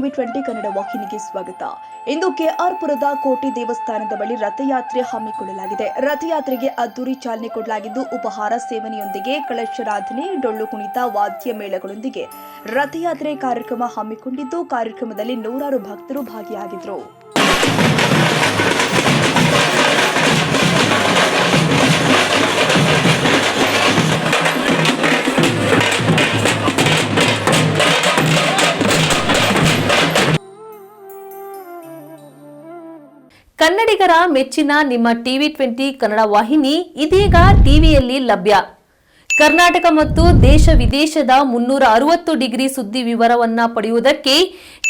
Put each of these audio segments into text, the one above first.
TV 20 Kannada ವಾಹಿನಿಗೆ ಸ್ವಾಗತ. ಇಂದು ಕೆಆರ್ಪುರದ ಕೋಟೆ ದೇವಸ್ಥಾನದ ಬಳಿ ರಥಯಾತ್ರೆ ಹಮ್ಮಿಕೊಳ್ಳಲಾಗಿದೆ. ರಥಯಾತ್ರೆಗೆ ಅದ್ದೂರಿ ಚಾಲನೆ ಕೊಡಲಾಗಿದ್ದು, ಉಪಹಾರ ಸೇವನೆಯೊಂದಿಗೆ ಕಳಶಾರಾಧನೆ, ಡೊಳ್ಳು ಕುಣಿತ, ವಾದ್ಯ ಮೇಳಗಳೊಂದಿಗೆ ರಥಯಾತ್ರೆ ಕಾರ್ಯಕ್ರಮ ಹಮ್ಮಿಕೊಂಡಿದ್ದು, ಕಾರ್ಯಕ್ರಮದಲ್ಲಿ ನೂರಾರು ಭಕ್ತರು ಭಾಗಿಯಾಗಿದ್ದರು. ಕನ್ನಡಿಗರ ಮೆಚ್ಚಿನ ನಿಮ್ಮ ಟಿವಿ 20 ಕನ್ನಡ ವಾಹಿನಿ ಇದೀಗ ಟಿವಿಯಲ್ಲಿ ಲಭ್ಯ. ಕರ್ನಾಟಕ ಮತ್ತು ದೇಶ ವಿದೇಶದ 360 ಡಿಗ್ರಿ ಸುದ್ದಿ ವಿವರವನ್ನ ಪಡೆಯುವುದಕ್ಕೆ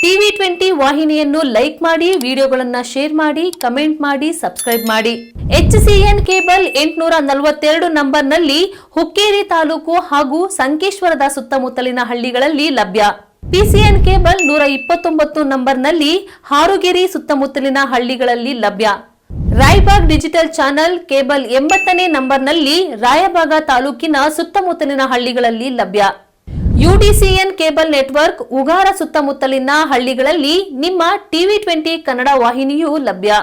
ಟಿವಿ 20 ವಾಹಿನಿಯನ್ನು ಲೈಕ್ ಮಾಡಿ, ವಿಡಿಯೋಗಳನ್ನು ಶೇರ್ ಮಾಡಿ, ಕಮೆಂಟ್ ಮಾಡಿ, ಸಬ್ಸ್ಕ್ರೈಬ್ ಮಾಡಿ. HCN ಕೇಬಲ್ 842 ನಂಬರ್ನಲ್ಲಿ ಹುಕ್ಕೇರಿ ತಾಲೂಕು ಹಾಗೂ ಸಂಕೇಶ್ವರದ ಸುತ್ತಮುತ್ತಲಿನ ಹಳ್ಳಿಗಳಲ್ಲಿ ಲಭ್ಯ. PCN ಕೇಬಲ್ 129 ನಂಬರ್ನಲ್ಲಿ ಹಾರುಗೆರೆ ಸುತ್ತಮುತ್ತಲಿನ ಹಳ್ಳಿಗಳಲ್ಲಿ ಲಭ್ಯ. ರಾಯಬಾಗ್ ಡಿಜಿಟಲ್ ಚಾನೆಲ್ ಕೇಬಲ್ 80ನೇ ನಂಬರ್ನಲ್ಲಿ ರಾಯಬಾಗ ತಾಲೂಕಿನ ಸುತ್ತಮುತ್ತಲಿನ ಹಳ್ಳಿಗಳಲ್ಲಿ ಲಭ್ಯ. UDCN ಕೇಬಲ್ ನೆಟ್ವರ್ಕ್ ಉಗಾರ ಸುತ್ತಮುತ್ತಲಿನ ಹಳ್ಳಿಗಳಲ್ಲಿ ನಿಮ್ಮ ಟಿವಿ 20 ಕನ್ನಡ ವಾಹಿನಿಯೂ ಲಭ್ಯ.